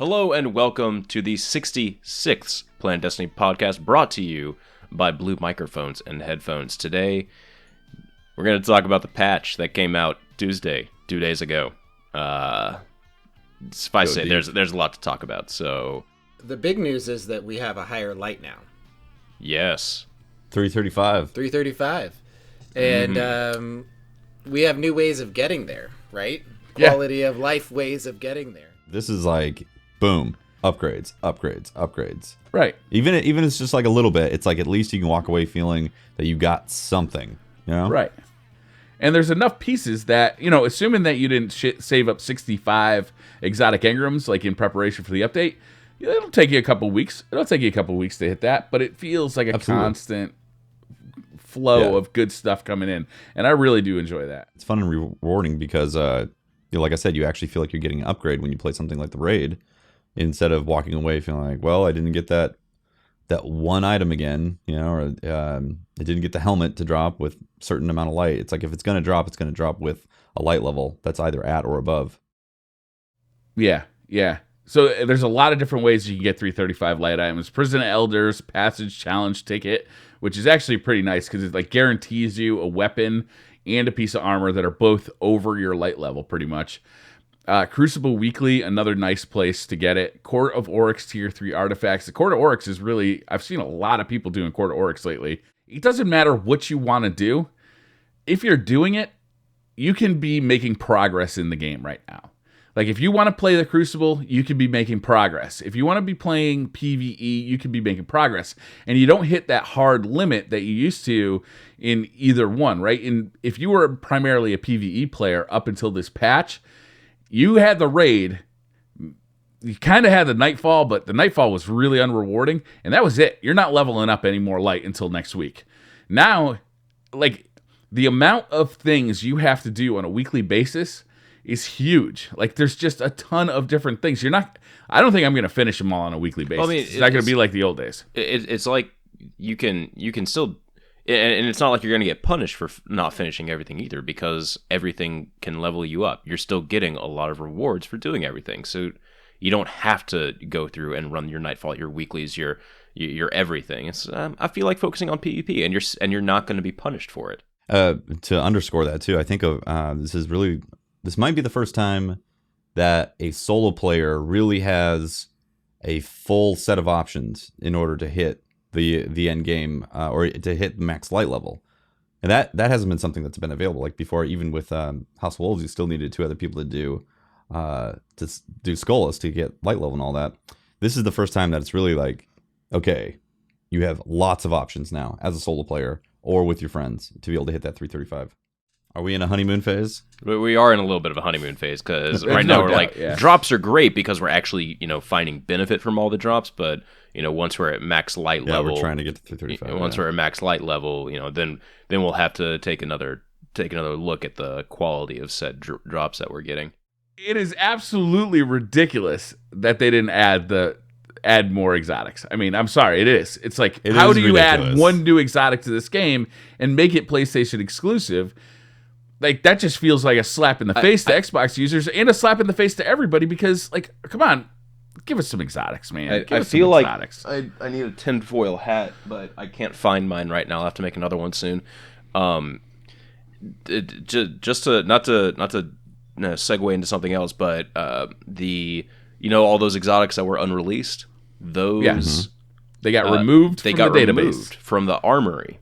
Hello and welcome to the 66th Planet Destiny podcast, brought to you by Blue Microphones and Headphones. Today, we're going to talk about the patch that came out Tuesday, 2 days ago. Suffice to say, there's a lot to talk about. So, the big news is that we have a higher light now. Yes, 335. 335, and we have new ways of getting there, right? Quality of life ways of getting there. This is like boom, upgrades. Right. Even if it's just like a little bit, it's like at least you can walk away feeling that you got something, you know? Right. And there's enough pieces that, assuming that you didn't save up 65 exotic engrams, like in preparation for the update, it'll take you a couple weeks. It'll take you a couple weeks to hit that, but it feels like a constant flow of good stuff coming in. And I really do enjoy that. It's fun and rewarding because, like I said, you actually feel like you're getting an upgrade when you play something like the Raid, instead of walking away feeling like, well, I didn't get that one item again, or I didn't get the helmet to drop with a certain amount of light. It's like if it's going to drop with a light level that's either at or above. Yeah. So there's a lot of different ways you can get 335 light items. Prison of Elders, Passage Challenge Ticket, which is actually pretty nice because it like guarantees you a weapon and a piece of armor that are both over your light level pretty much. Crucible Weekly, another nice place to get it. Court of Oryx Tier 3 artifacts. The Court of Oryx is really, I've seen a lot of people doing Court of Oryx lately. It doesn't matter what you want to do. If you're doing it, you can be making progress in the game right now. Like if you want to play the Crucible, you can be making progress. If you want to be playing PvE, you can be making progress. And you don't hit that hard limit that you used to in either one, right? And if you were primarily a PvE player up until this patch, you had the Raid, you kind of had the Nightfall, but the Nightfall was really unrewarding, and that was it. You're not leveling up any more light until next week. Now, like, the amount of things you have to do on a weekly basis is huge. Like, there's just a ton of different things. I don't think I'm going to finish them all on a weekly basis. Well, it's not going to be like the old days. it's like you can still... And it's not like you're going to get punished for not finishing everything either, because everything can level you up. You're still getting a lot of rewards for doing everything. So you don't have to go through and run your Nightfall, your weeklies, your everything. It's I feel like focusing on PvP, and you're not going to be punished for it. To underscore that too, I think this might be the first time that a solo player really has a full set of options in order to hit the end game or to hit max light level, and that hasn't been something that's been available. Like before, even with House of Wolves, you still needed 2 other people to do Skolas to get light level and all that. This is the first time that it's really like, okay, you have lots of options now as a solo player or with your friends to be able to hit that 335. Are we in a honeymoon phase? We are in a little bit of a honeymoon phase because right now we're drops are great because we're actually finding benefit from all the drops, but once we're at max light level, we're trying to get to 335. Once we're at max light level, then we'll have to take another look at the quality of said drops that we're getting. It is absolutely ridiculous that they didn't add more exotics. I mean, I'm sorry, it is. It's like, how do you add one new exotic to this game and make it PlayStation exclusive? Like, that just feels like a slap in the face to Xbox users and a slap in the face to everybody because, like, come on, give us some exotics, man. I feel like I need a tinfoil hat, but I can't find mine right now. I'll have to make another one soon. Just to not to segue into something else, but all those exotics that were unreleased, those they got removed. They got removed from the armory,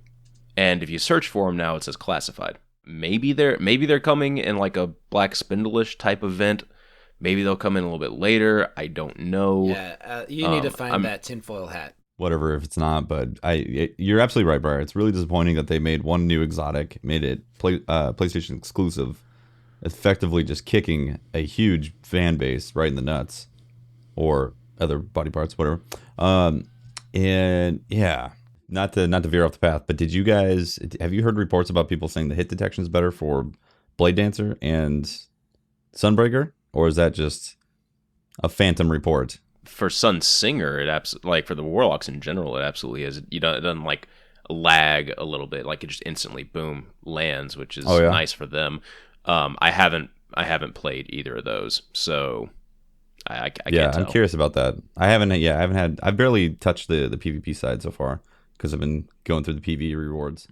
and if you search for them now, it says classified. Maybe they're coming in like a Black Spindle-ish type event. Maybe they'll come in a little bit later. I don't know. Yeah, you need to find that tinfoil hat. Whatever, if it's not, but you're absolutely right, Briar. It's really disappointing that they made one new exotic, made it PlayStation exclusive, effectively just kicking a huge fan base right in the nuts, or other body parts, whatever. And yeah. Not to veer off the path, but have you heard reports about people saying the hit detection is better for Blade Dancer and Sunbreaker, or is that just a phantom report? For Sunsinger, like for the Warlocks in general, it absolutely is. It doesn't like lag a little bit, like it just instantly boom lands, which is nice for them. I haven't played either of those, so I Yeah, can't tell. I'm curious about that. I've barely touched the PvP side so far because I've been going through the PvE rewards.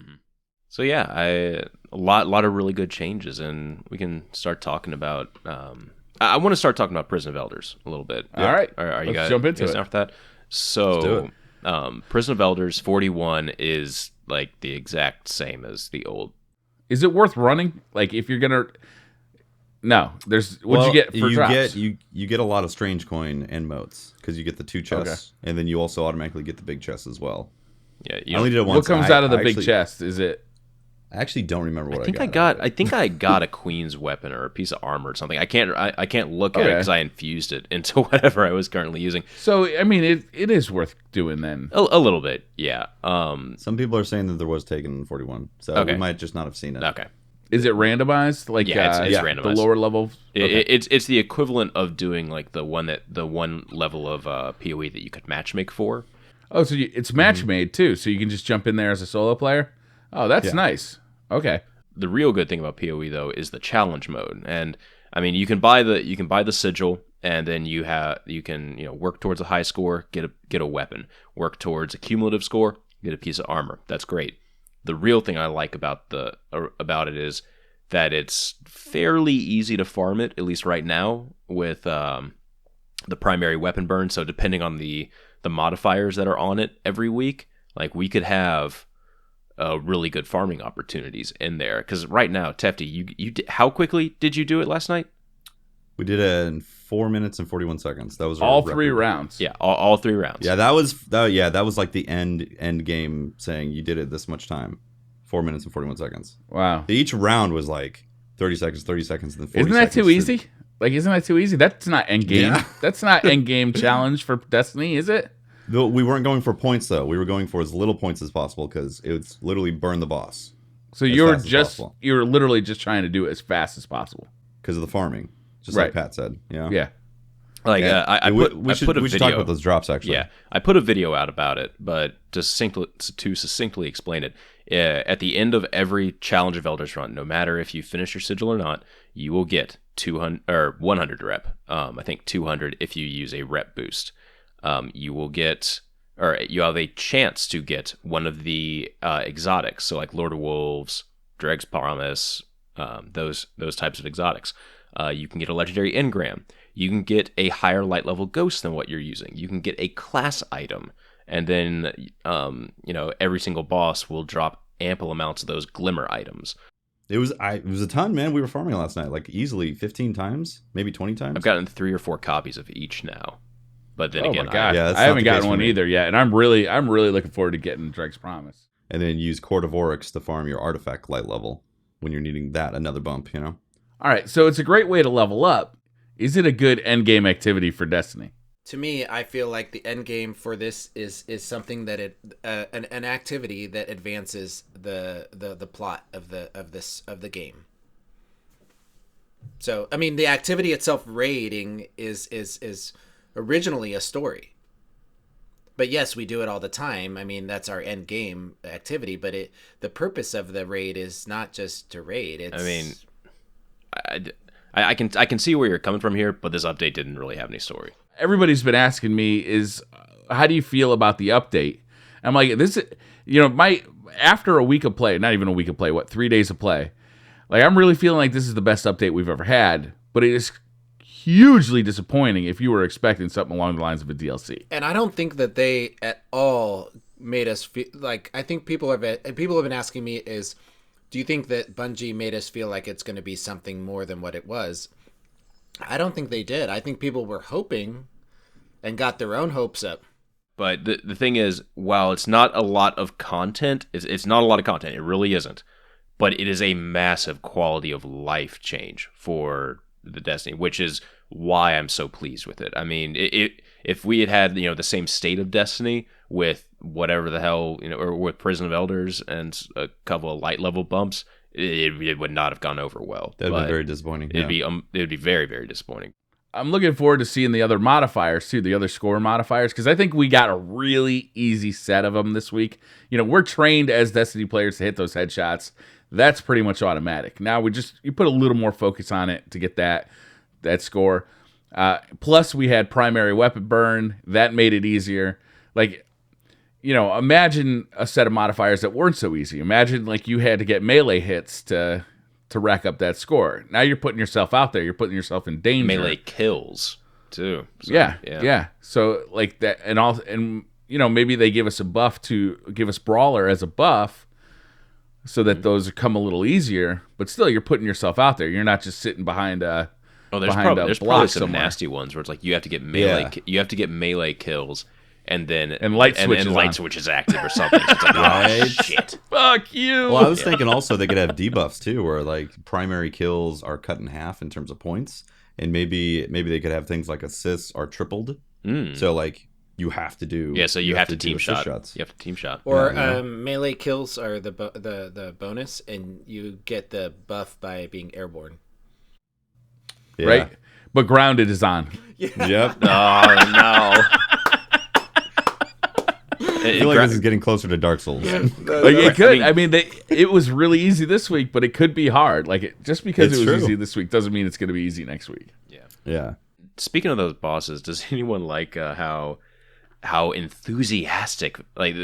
So yeah, a lot of really good changes, and we can start talking about. I want to start talking about Prison of Elders a little bit. All right. Are you Let's guys jump into you guys it. down for that? So, do Prison of Elders 41 is like the exact same as the old. Is it worth running? Like, if you're gonna, no. There's what'd you get for drops? You get a lot of strange coin and motes because you get the 2 chests, and then you also automatically get the big chest as well. Yeah, I only did it once. What comes out of the big chest? Is it? I actually don't remember what I think I got a queen's weapon or a piece of armor or something. I can't look at it Okay. because I infused it into whatever I was currently using. So I mean, it is worth doing then. A little bit, yeah. Some people are saying that there was taken in 41, so Okay. we might just not have seen it. Okay. Is it randomized? Like Yeah, it's the randomized. lower level. It's the equivalent of doing like the one level of PoE that you could matchmake for. Oh, so it's match made too, so you can just jump in there as a solo player. Oh, that's nice. Okay. The real good thing about PoE though is the challenge mode, and I mean you can buy the sigil, and then you can work towards a high score, get a weapon, work towards a cumulative score, get a piece of armor. That's great. The real thing I like about it is that it's fairly easy to farm it, at least right now, with the primary weapon burn. So depending on the modifiers that are on it every week, like we could have really good farming opportunities in there. Because right now, Tefty, you how quickly did you do it last night? We did it in 4 minutes and 41 seconds. That was our All record. 3 rounds. Yeah, all 3 rounds. Yeah, that was like the end game saying you did it this much time. 4 minutes and 41 seconds. Wow. Each round was like 30 seconds, and then 40 Isn't that seconds. too easy? Like, isn't that too easy? That's not end game. Yeah. That's not end game challenge for Destiny, is it? Though we weren't going for points though. We were going for as little points as possible because it was literally burn the boss So As you're fast as just possible. you're literally just trying to do it as fast as possible. because of the farming, just Right. like Pat said. Yeah. Yeah. Like Yeah. I we, put we I should put a we should video. talk about those drops actually. Yeah, I put a video out about it, but to succinctly explain it, at the end of every Challenge of Elders run, no matter if you finish your sigil or not, you will get 200 or 100 rep. I think 200 if you use a rep boost. You will get, or you have a chance to get one of the exotics, so like Lord of Wolves, Dreg's Promise, those types of exotics. You can get a legendary engram. You can get a higher light level ghost than what you're using. You can get a class item, and then every single boss will drop ample amounts of those glimmer items. It was a ton, man. We were farming last night, like easily 15 times, maybe 20 times. I've gotten 3 or 4 copies of each now, but then Oh again, my god. Yeah, that's I not haven't the case gotten for one me. either yet, and I'm really looking forward to getting Dreg's Promise. And then use Court of Oryx to farm your artifact light level when you're needing that another bump. You know. All right, so it's a great way to level up. Is it a good end game activity for Destiny? To me, I feel like the end game for this is something that an activity that advances the plot of the game. So, I mean, the activity itself, raiding, is originally a story. But yes, we do it all the time. I mean, that's our end game activity. But the purpose of the raid is not just to raid. It's, I mean, I can see where you're coming from here, but this update didn't really have any story. Everybody's been asking me is how do you feel about the update? I'm like, this is, after a week of play, not even a week of play, 3 days of play, like I'm really feeling like this is the best update we've ever had, but it is hugely disappointing if you were expecting something along the lines of a DLC. And I don't think that they at all made us feel like, I think people have been asking me is, do you think that Bungie made us feel like it's going to be something more than what it was? I don't think they did. I think people were hoping and got their own hopes up. But the thing is, while it's not a lot of content, it's not a lot of content. It really isn't. But it is a massive quality of life change for the Destiny, which is why I'm so pleased with it. I mean, if we had the same state of Destiny with whatever the hell, or with Prison of Elders and a couple of light level bumps, it would not have gone over well. That'd be But very disappointing. It'd be very, very disappointing. I'm looking forward to seeing the other modifiers too, the other score modifiers, because I think we got a really easy set of them this week. We're trained as Destiny players to hit those headshots. That's pretty much automatic. Now you put a little more focus on it to get that score. Plus, we had primary weapon burn. That made it easier. Like, imagine a set of modifiers that weren't so easy. Imagine like you had to get melee hits to rack up that score. Now you're putting yourself out there. You're putting yourself in danger. Melee kills too. So, yeah. So like that, and maybe they give us a buff to give us brawler as a buff, so that those come a little easier. But still, you're putting yourself out there. You're not just sitting behind a. Oh, there's probably some nasty ones where it's like you have to get melee. You have to get melee kills. And then light switch is active or something. So it's like, oh, shit. Fuck you. Well, I was thinking also they could have debuffs too, where like primary kills are cut in half in terms of points, and maybe they could have things like assists are tripled. So like you have to do. Yeah, so you have to team shot. Shots. You have to team shot. Or melee kills are the bonus, and you get the buff by being airborne. Yeah. Right, but grounded is on. Yep. Oh no. I feel like this is getting closer to Dark Souls. Like it could. I mean, it was really easy this week, but it could be hard. Like just because it was easy this week doesn't mean it's going to be easy next week. Yeah. Speaking of those bosses, does anyone like how enthusiastic like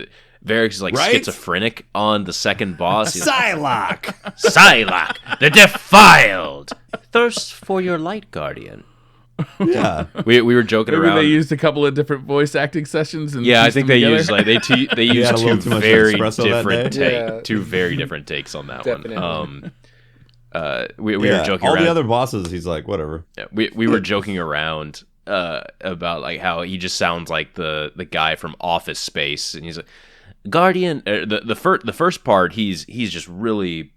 Varix is like schizophrenic on the second boss? Psylocke! Psylocke, the defiled, thirst for your light guardian. Yeah, we were joking Maybe around. they used a couple of different voice acting sessions. And I think they used they used two very different takes on that Definitely. one. We were joking all around. the other bosses. He's like, whatever. Yeah, we were joking around about like how he just sounds like the guy from Office Space, and he's like Guardian. The first part he's just really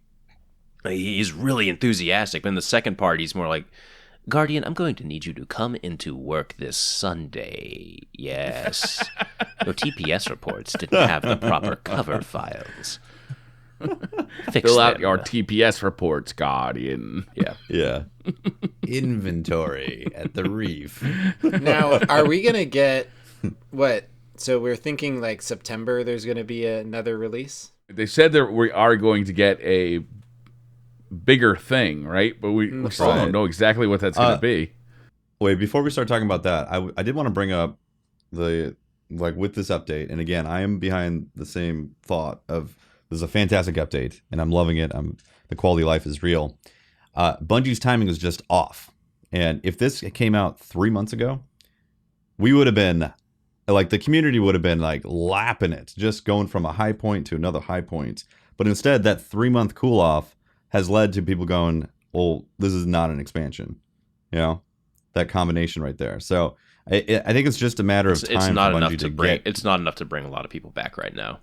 enthusiastic, but in the second part he's more like, Guardian, I'm going to need you to come into work this Sunday. Yes. Your TPS reports didn't have the proper cover files. Fill out your TPS reports, Guardian. Yeah. Inventory at the reef. Now, are we going to get what? So we're thinking like September there's going to be another release? They said that we are going to get a bigger thing, right? But we still don't know exactly what that's going to be. Wait, before we start talking about that, I did want to bring up with this update. And again, I am behind the same thought of this is a fantastic update and I'm loving it. The quality of life is real. Bungie's timing is just off. And if this came out 3 months ago, we would have been like, the community would have been like lapping it, just going from a high point to another high point. But instead, that 3-month cool off has led to people going, well, this is not an expansion. That combination right there. So I think it's just a matter of time. It's not enough to bring. It's not enough to bring a lot of people back right now.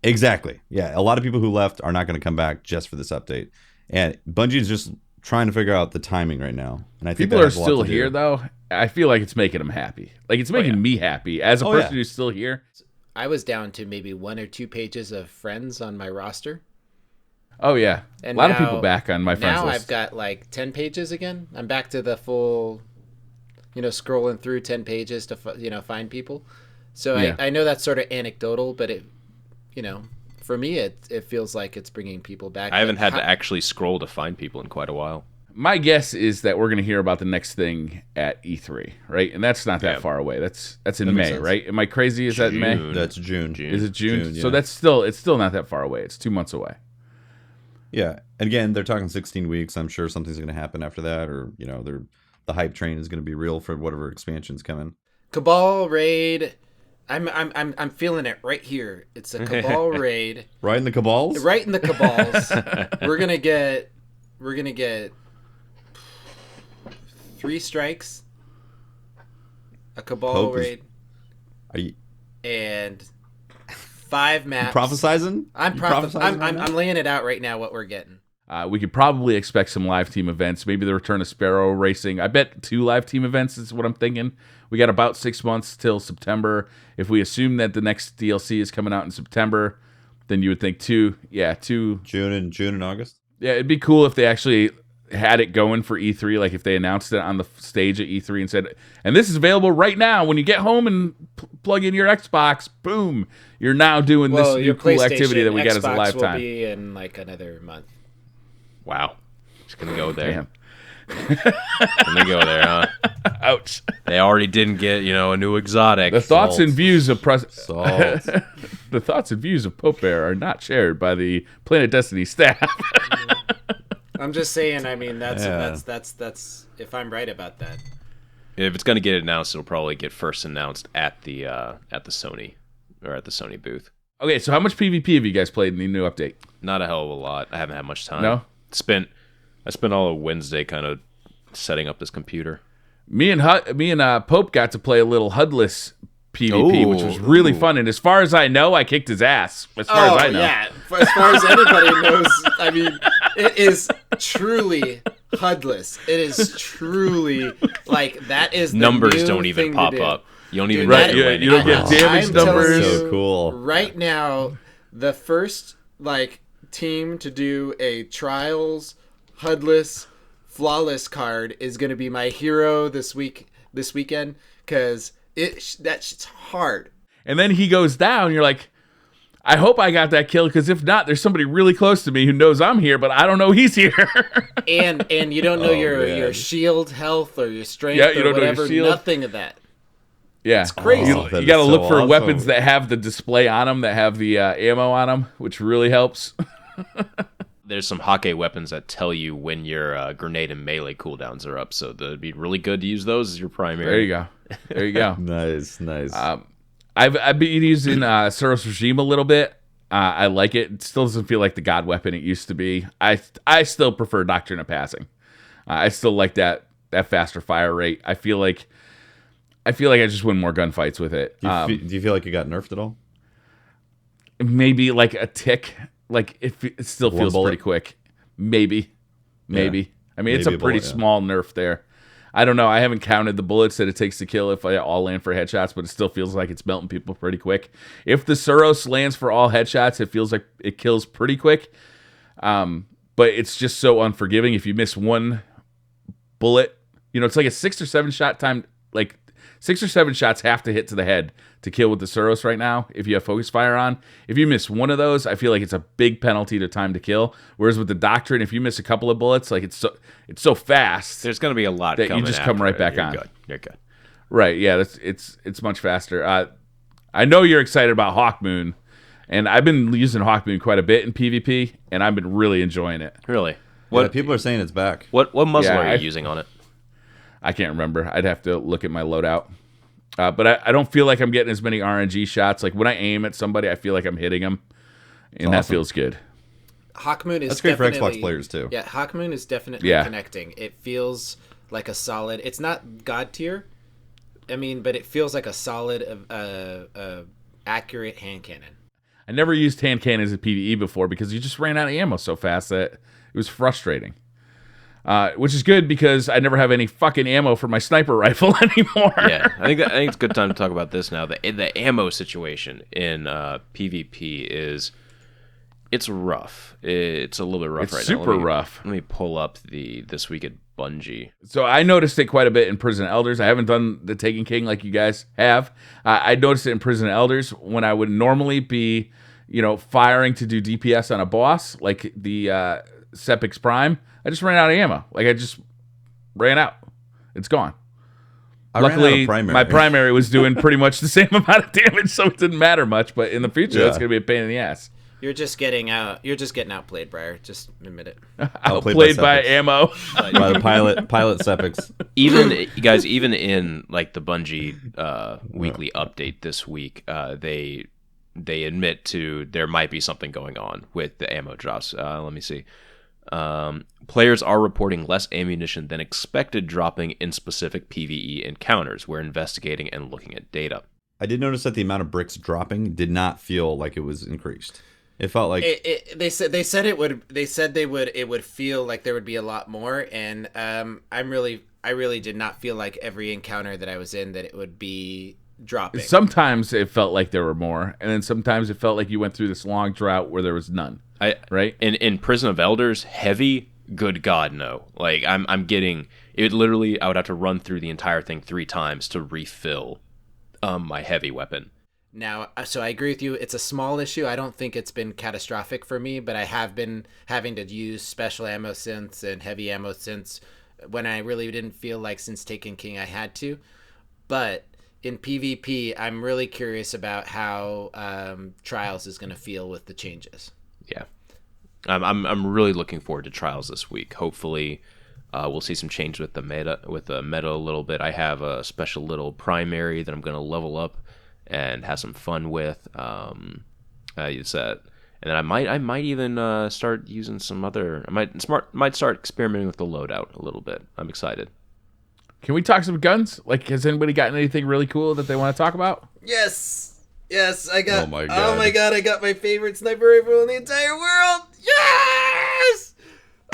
Exactly. Yeah, a lot of people who left are not going to come back just for this update, and Bungie's just trying to figure out the timing right now. And I think people are still here though. I feel like it's making them happy. Like it's making me happy as a person who's still here. I was down to maybe 1 or 2 pages of friends on my roster. Oh yeah, and a lot of people back on my friends list. Now I've got like 10 pages again. I'm back to the full, scrolling through 10 pages to find people. So I know that's sort of anecdotal, but it, for me it feels like it's bringing people back. I haven't had to actually scroll to find people in quite a while. My guess is that we're going to hear about the next thing at E3, right? And that's not that far away. That's in May, right? Am I crazy? Is that in May? That's June. Is it June? Yeah. So it's still not that far away. It's 2 months away. Yeah, and again, they're talking 16 weeks. I'm sure something's going to happen after that, or the hype train is going to be real for whatever expansion's coming. Cabal raid. I'm feeling it right here. It's a Cabal raid. Right in the Cabals? Right in the Cabals. We're gonna get 3 strikes, a Cabal Pope raid, and 5 maps. Prophesizing? I'm laying it out right now what we're getting. We could probably expect some live team events, maybe the return of Sparrow Racing. I bet 2 live team events is what I'm thinking. We got about 6 months till September. If we assume that the next DLC is coming out in September, then you would think 2. Yeah, 2. June and August? Yeah, it'd be cool if they actually had it going for E3, like if they announced it on the stage at E3 and said, and this is available right now. When you get home and plug in your Xbox, boom, you're now doing this new cool activity that we got as a live time. Will be in like another month. Wow. Just going to go there. Damn. Let me go there, huh? Ouch. They already didn't get, a new exotic. The thoughts Salt. and views of Salt. the thoughts and views of Pope Bear are not shared by the Planet Destiny staff. I'm just saying. I mean, that's Yeah. that's if I'm right about that. If it's going to get announced, it'll probably get first announced at the Sony or at the Sony booth. Okay, so how much PvP have you guys played in the new update? Not a hell of a lot. I haven't had much time. No? I spent all of Wednesday kind of setting up this computer. Me and Pope got to play a little HUDless PvP, which was really fun. And as far as I know, I kicked his ass. As far as I know. yeah. As far as anybody knows, I mean, it is truly HUDless. It is truly like that is the Numbers new don't even thing to pop do. up. You don't even Dude, know that- you're yeah, winning. you don't get damage I'm telling numbers. you, So cool. Right now, the first team to do a trials HUDless flawless card is going to be my hero this weekend because that shit's hard. And then he goes down. You're like, I hope I got that kill, because if not, there's somebody really close to me who knows I'm here, but I don't know he's here. And you don't know Oh, your man. shield health or your strength Yeah, you or don't know your whatever. shield. Nothing of that. Yeah, It's crazy. Oh, that You got to is look so for awesome. weapons that have the display on them, that have the ammo on them, which really helps. There's some Hake weapons that tell you when your grenade and melee cooldowns are up, so it'd be really good to use those as your primary. There you go. There you go. Nice. I've been using Suros Regime a little bit. I like it. It still doesn't feel like the god weapon it used to be. I still prefer Doctrine of Passing. I still like that faster fire rate. I feel like I just win more gunfights with it. Do you feel like you got nerfed at all? Maybe like a tick. Like it still One feels bullet? pretty quick. Maybe. I mean, it's Maybe a a pretty bullet, yeah. small nerf there. I don't know. I haven't counted the bullets that it takes to kill if I all land for headshots, but it still feels like it's melting people pretty quick. If the Suros lands for all headshots, it feels like it kills pretty quick. But it's just so unforgiving. If you miss one bullet, it's like a 6 or 7 shot time. Like 6 or 7 shots have to hit to the head to kill with the Suros right now. If you have focus fire on, if you miss one of those, I feel like it's a big penalty to time to kill. Whereas with the Doctrine, if you miss a couple of bullets, like it's so fast. There's going to be a lot That you coming just come after right it. back You're on. Good. You're good. Right, yeah, it's much faster. I know you're excited about Hawkmoon, and I've been using Hawkmoon quite a bit in PvP, and I've been really enjoying it. Really? What What people are saying it's back. what muzzle Yeah, are you I- using on it? I can't remember. I'd have to look at my loadout. But I don't feel like I'm getting as many RNG shots. Like when I aim at somebody, I feel like I'm hitting them, and that awesome. feels good. Hawkmoon is That's great for definitely- Xbox players too. Yeah, Hawkmoon is definitely Yeah. connecting. It feels like a solid. It's not god tier. I mean, but it feels like a solid, accurate hand cannon. I never used hand cannons in PvE before because you just ran out of ammo so fast that it was frustrating. Which is good because I never have any fucking ammo for my sniper rifle anymore. Yeah, I think it's a good time to talk about this now. The ammo situation in PvP it's rough. It's a little bit rough It's right super now. rough. Let me pull up this week at Bungie. So I noticed it quite a bit in Prison Elders. I haven't done the Taken King like you guys have. I noticed it in Prison Elders when I would normally be, firing to do DPS on a boss like the Sepix Prime. I just ran out of ammo. Like I just ran out. It's gone. I ran out of Luckily, primary. my primary was doing pretty much the same amount of damage, so it didn't matter much. But in the future, Yeah. it's gonna be a pain in the ass. You're just getting outplayed, Briar. Just admit it. Outplayed by Sepix. ammo. by the pilot Sepix. Even guys, even in like the Bungie weekly update this week, they admit to there might be something going on with the ammo drops. Let me see. Players are reporting less ammunition than expected dropping in specific PvE encounters. We're investigating and looking at data. I did notice that the amount of bricks dropping did not feel like it was increased. It felt like They said it would. They said it would feel like there would be a lot more, and I really did not feel like every encounter that I was in that it would be dropping. Sometimes it felt like there were more, and then sometimes it felt like you went through this long drought where there was none. Right? In Prison of Elders, heavy, good God, no. Like I'm getting it. Literally, I would have to run through the entire thing 3 times to refill my heavy weapon. Now, so I agree with you. It's a small issue. I don't think it's been catastrophic for me, but I have been having to use special ammo synths and heavy ammo synths when I really didn't feel like since Taken King I had to. But in PvP, I'm really curious about how Trials is going to feel with the changes. Yeah, I'm really looking forward to Trials this week. Hopefully, we'll see some change with the meta a little bit. I have a special little primary that I'm going to level up and have some fun with. It's that, and then I might even start using some other. I might start experimenting with the loadout a little bit. I'm excited. Can we talk some guns? Like, has anybody gotten anything really cool that they want to talk about? Yes, I got. Oh my God. Oh my God! I got my favorite sniper rifle in the entire world. Yes!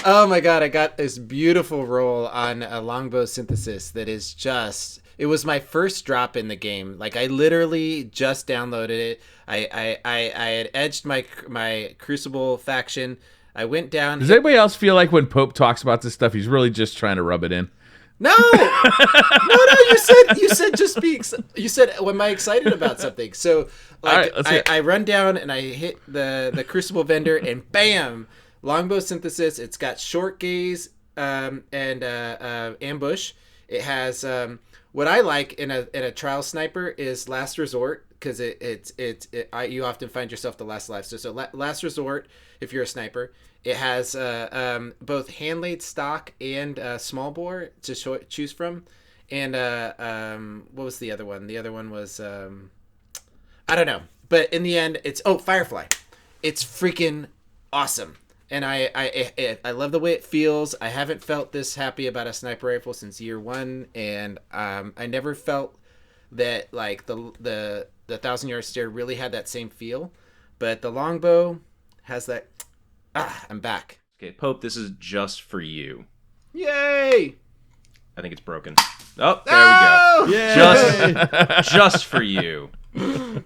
Oh my God! I got this beautiful roll on a longbow synthesis that is just. It was my first drop in the game. Like, I literally just downloaded it. I had edged my Crucible faction. I went down. Does anybody else feel like when Pope talks about this stuff, he's really just trying to rub it in? No, you said just be. You said, "Am I excited about something?" So, like, right, I run down and I hit the Crucible vendor, and bam, longbow synthesis. It's got short gaze and ambush. It has what I like in a trial sniper is last resort, because you often find yourself the last life. So last resort if you're a sniper. It has both hand-laid stock and small bore to choose from. And what was the other one? The other one was I don't know. But in the end, it's Firefly. It's freaking awesome. And I love the way it feels. I haven't felt this happy about a sniper rifle since year one, and I never felt that like the 1,000-yard stare really had that same feel. But the longbow has that. I'm back. Okay, Pope, this is just for you. Yay! I think it's broken. Oh, there we go. Yeah. Just for you.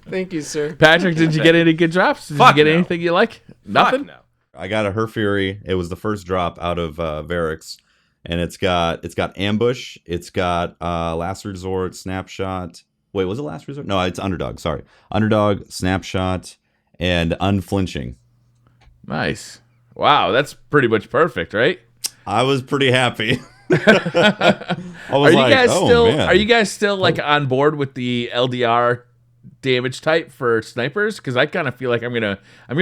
Thank you, sir. Patrick, did you get any good drops? Did Fuck you get no. anything you like? Nothing? Fuck no. I got a Her Fury. It was the first drop out of Varix, and it's got ambush. It's got last resort, snapshot. Wait, was it last resort? No, it's underdog. Sorry, underdog, snapshot, and unflinching. Nice. Wow, that's pretty much perfect, right? I was pretty happy. Are you guys still like on board with the LDR damage type for snipers? Because I kind of feel like I'm gonna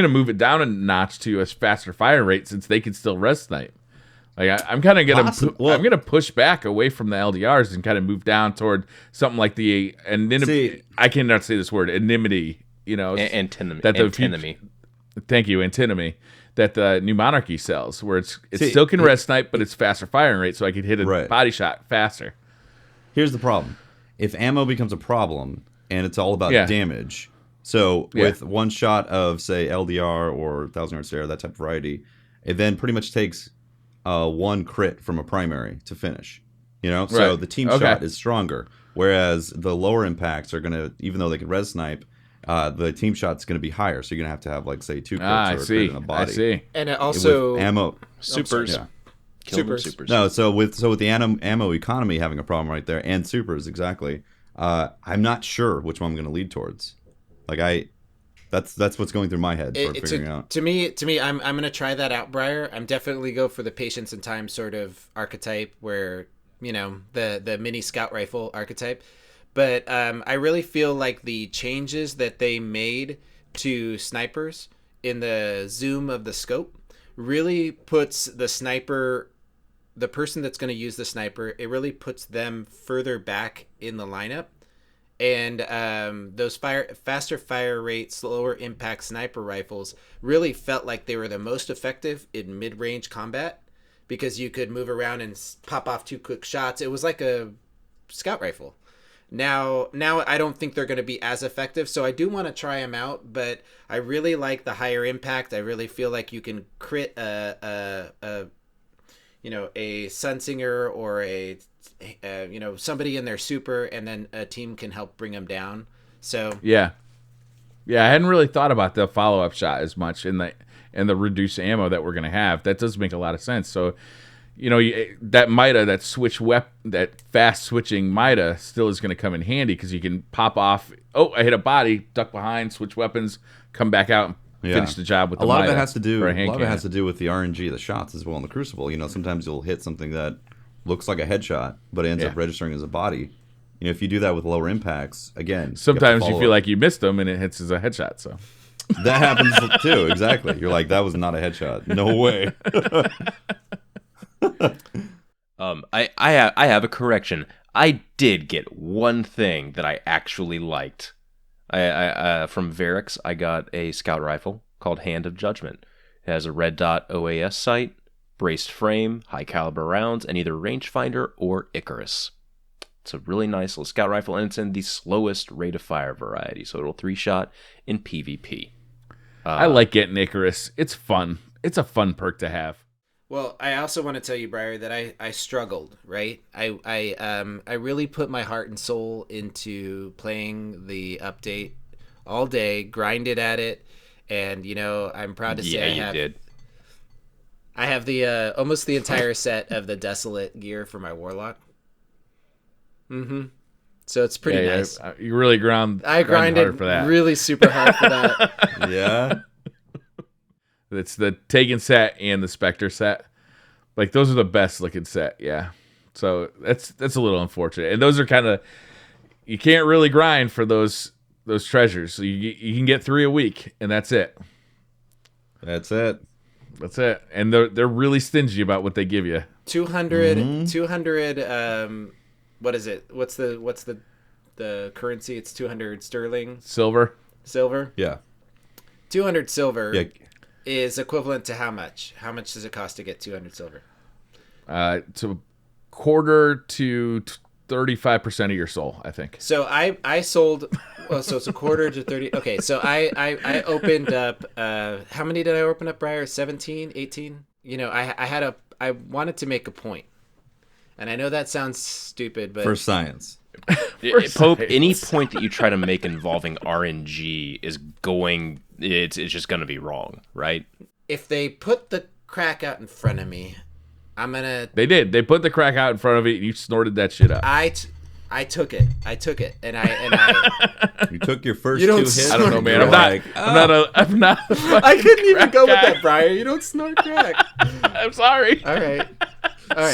move it down a notch to a faster fire rate, since they can still res snipe. Like I'm kind of I'm gonna push back away from the LDRs and kind of move down toward something like the anonymity. I cannot say this word, anonymity. You know, Antinomy. Thank you, antinomy. That the new Monarchy sells, where it still can res snipe, but it's faster firing rate, so I could hit a body shot faster. Here's the problem: if ammo becomes a problem, and it's all about damage, so with one shot of say LDR or 1,000-yard stare, that type of variety, it then pretty much takes one crit from a primary to finish. You know, so the team shot is stronger, whereas the lower impacts are gonna, even though they can res snipe, the team shot's going to be higher, so you're going to have like say 2 crits or a crit in a body. I see. And it also with ammo supers. Supers. No, so with the ammo economy having a problem right there, and supers exactly. I'm not sure which one I'm going to lead towards. Like that's what's going through my head for figuring out. To me, I'm going to try that out, Briar. I'm definitely go for the patience and time sort of archetype, where the mini scout rifle archetype. But I really feel like the changes that they made to snipers in the zoom of the scope really puts the sniper, the person that's going to use the sniper, it really puts them further back in the lineup. And those faster fire rate, slower impact sniper rifles really felt like they were the most effective in mid-range combat, because you could move around and pop off 2 quick shots. It was like a scout rifle. Now I don't think they're going to be as effective, so I do want to try them out, but I really like the higher impact. I really feel like you can crit a Sunsinger or somebody in their super, and then a team can help bring them down. So yeah, I hadn't really thought about the follow-up shot as much in the reduced ammo that we're going to have. That does make a lot of sense. So that Mida, that fast switching Mida still is going to come in handy, because you can pop off. Oh, I hit a body, duck behind, switch weapons, come back out, and finish the job with the Mida. A lot of it has to do with the RNG, the shots as well in the Crucible. Sometimes you'll hit something that looks like a headshot, but it ends up registering as a body. You know, if you do that with lower impacts, again, Sometimes you feel like you missed them and it hits as a headshot. So that happens too. Exactly. You're like, that was not a headshot. No way. I have a correction. I did get one thing that I actually liked. I from Varix, I got a scout rifle called Hand of Judgment. It has a red dot OAS sight, braced frame, high caliber rounds, and either rangefinder or Icarus. It's a really nice little scout rifle, and it's in the slowest rate of fire variety, so it'll 3-shot in PvP. I like getting Icarus. It's fun. It's a fun perk to have. Well, I also want to tell you, Briar, that I struggled, right? I really put my heart and soul into playing the update all day, grinded at it, and you know, I'm proud to say I have the almost the entire set of the Desolate gear for my Warlock. Mm-hmm. So it's pretty nice. You really I grinded hard for that. Really super hard for that. Yeah. It's the Taken set and the Spectre set. Like, those are the best looking set, yeah. So that's a little unfortunate. And those are kind of, you can't really grind for those treasures. So you can get 3 a week, and that's it. That's it. That's it. And they're really stingy about what they give you. 200 what is it? What's the currency? It's 200 sterling. Silver. Yeah. 200 silver. Yeah. Is equivalent to how much? How much does it cost to get 200 silver? It's a quarter to 35% of your soul, I think. So I sold. Well, so it's a quarter to 30. Okay, so I opened up. How many did I open up, Briar? 17, 18. You know, I wanted to make a point, and I know that sounds stupid, but For science. Pope, any point that you try to make involving RNG is going, it's just going to be wrong, right? If they put the crack out in front of me, I'm gonna. They did. They put the crack out in front of it, and you snorted that shit up. I took it, and I. You took your first You don't 2 hits. snort I don't know, man. You're I'm not. I couldn't even go with guy. that, Briar. You don't snort crack. I'm sorry. All right.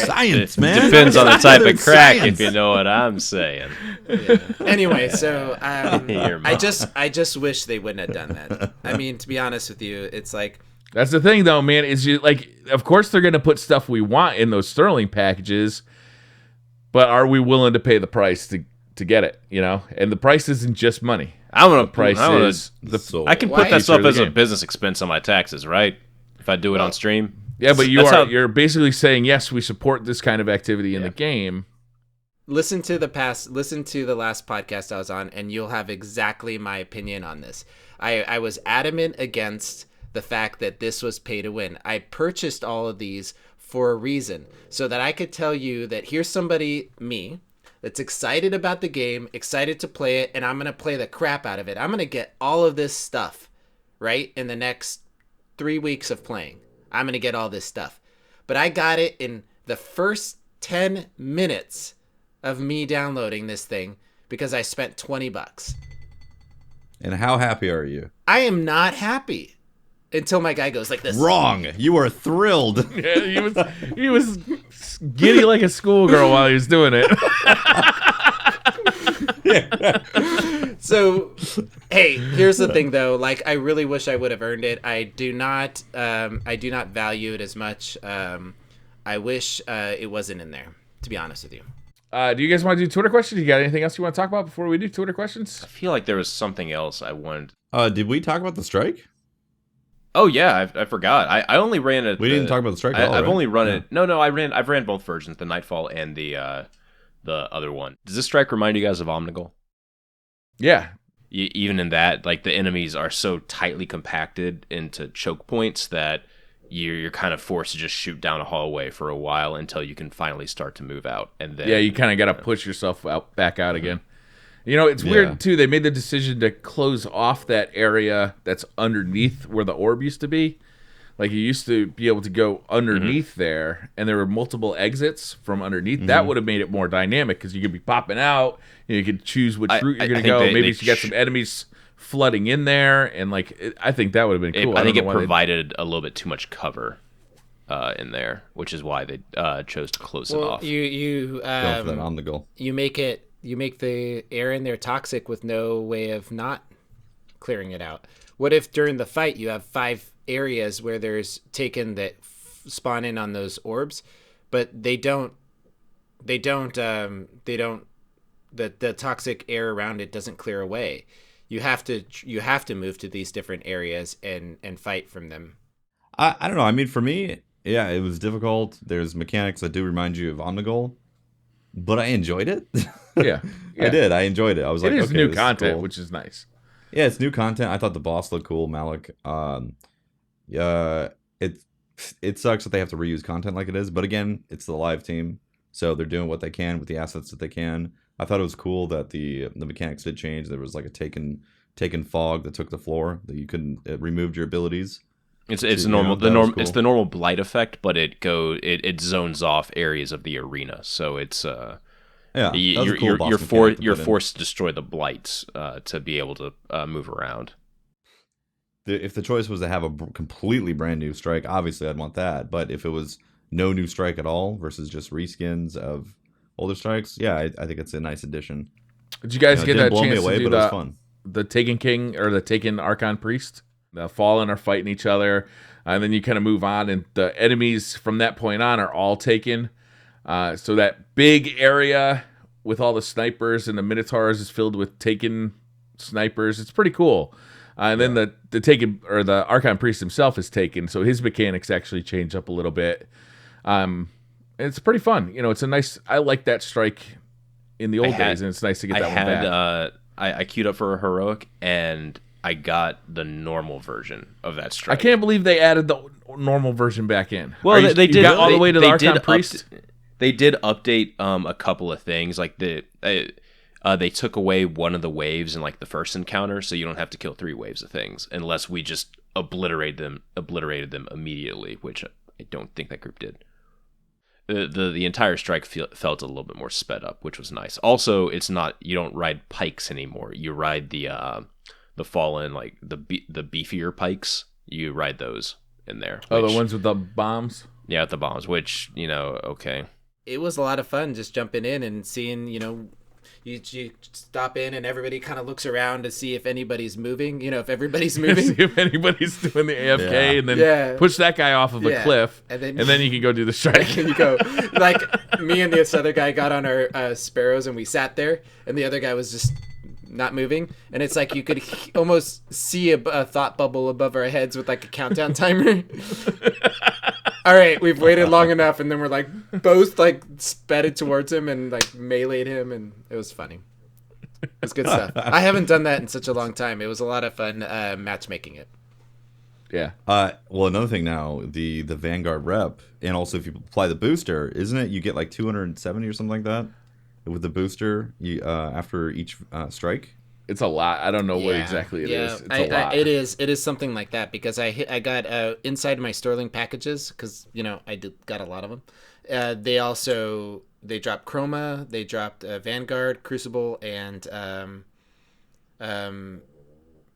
Science, man. Depends on the type of crack, Science. if you know what I'm saying. Yeah. Anyway, so Your mom. I just wish they wouldn't have done that. I mean, to be honest with you, it's like That's the thing, though, man. Is you like, of course, they're gonna put stuff we want in those Sterling packages, but are we willing to pay the price to get it? You know, and the price isn't just money. I'm gonna Price is the So- I can Why? put that stuff Future of as the a game. business expense on my taxes, right? If I do it on stream. Yeah, but That's you're basically saying, yes, we support this kind of activity in the game. listen to the last podcast I was on, and you'll have exactly my opinion on this. I was adamant against the fact that this was pay to win. I purchased all of these for a reason, so that I could tell you that here's somebody, me, that's excited about the game, excited to play it, and I'm going to play the crap out of it. I'm going to get all of this stuff, right, in the next 3 weeks of playing. I'm going to get all this stuff. But I got it in the first 10 minutes of me downloading this thing because I spent $20. And how happy are you? I am not happy until my guy goes like this. Wrong. You are thrilled. Yeah, he was giddy like a schoolgirl while he was doing it. So, hey, here's the thing though. Like, I really wish I would have earned it. I do not value it as much. I wish it wasn't in there, to be honest with you. Do you guys want to do Twitter questions? You got anything else you want to talk about before we do Twitter questions? I feel like there was something else I wanted. Did we talk about the strike? Oh yeah, I forgot. I only ran it. We didn't talk about the strike at all, I've right? only run it. No, I've ran both versions, the Nightfall and the other one. Does this strike remind you guys of Omnigul? Yeah. Even in that, like, the enemies are so tightly compacted into choke points that you're kind of forced to just shoot down a hallway for a while until you can finally start to move out. And then, Yeah, you kind of got to push yourself back out again. You know, it's weird, too. They made the decision to close off that area that's underneath where the orb used to be. Like, you used to be able to go underneath there, and there were multiple exits from underneath. That would have made it more dynamic, because you could be popping out, you could choose which route you're going to go. Maybe you get some enemies flooding in there, and, like, I think that would have been cool. I think it provided a little bit too much cover. in there, which is why they chose to close it Well, off. you Going for that on the goal. you make the air in there toxic with no way of not clearing it out. What if during the fight you have 5 areas where there's Taken that spawn in on those orbs, but they don't the toxic air around it doesn't clear away. You have to move to these different areas and fight from them. I don't know. I mean, for me, yeah, it was difficult. There's mechanics that do remind you of Omnigul, but I enjoyed it. Yeah, I did. I enjoyed it. I was it like, is okay, new this content, cool. which is nice. Yeah, it's new content. I thought the boss looked cool, Malik. It sucks that they have to reuse content like it is, but again, it's the live team, so they're doing what they can with the assets that they can. I thought it was cool that the mechanics did change. There was like a taken fog that took the floor that you couldn't. It removed your abilities. It's So, the you normal know, that was cool. it's the normal blight effect, but it zones off areas of the arena. So it's Yeah, that was a you're cool boss you're mechanic to you're put in. forced to destroy the blights to be able to move around. If the choice was to have a completely brand new strike, obviously I'd want that. But if it was no new strike at all versus just reskins of older strikes, yeah, I think it's a nice addition. Did you guys It get didn't that blow me chance away, to do but it was fun. the Taken King or the Taken Archon Priest? The Fallen are fighting each other, and then you kind of move on, and the enemies from that point on are all taken. So that big area with all the snipers and the Minotaurs is filled with Taken snipers. It's pretty cool. And then the Taken or the Archon Priest himself is taken, so his mechanics actually change up a little bit. It's pretty fun. You know, it's a nice. I like that strike in the old days, and it's nice to get that one back. I queued up for a heroic, and I got the normal version of that I strike. can't believe they added the normal version back in. Well, Are you- they you did got all the way to the they Archon did Priest. They did update a couple of things, like they took away one of the waves in like the first encounter, so you don't have to kill 3 waves of things unless we just obliterated them immediately, which I don't think that group did. The entire strike felt a little bit more sped up, which was nice. Also, you don't ride pikes anymore. You ride the Fallen, like the beefier pikes. You ride those in there. Oh, which- the ones with the bombs. yeah, with the bombs. Which okay. It was a lot of fun just jumping in and seeing, you stop in and everybody kind of looks around to see if anybody's moving, if everybody's See moving. if anybody's doing the AFK, Yeah. and then Yeah. push that guy off of a Yeah. cliff, And and then- then you can go do the strike. And you go, like me and this other guy got on our sparrows and we sat there and the other guy was just not moving, and it's like you could almost see a thought bubble above our heads with like a countdown timer. All right, we've waited long enough, and then we're like both like sped towards him and like meleeed him, and it was funny. It was good stuff. I haven't done that in such a long time. It was a lot of fun matchmaking it. Yeah. Well, another thing now, the Vanguard rep, and also if you apply the booster, isn't it you get like 270 or something like that with the booster after each strike? It's a lot. I don't know what Yeah, exactly it yeah. is. It's a lot. It is something like that because I got inside my Sterling packages because got a lot of them. They dropped Chroma, they dropped Vanguard, Crucible, and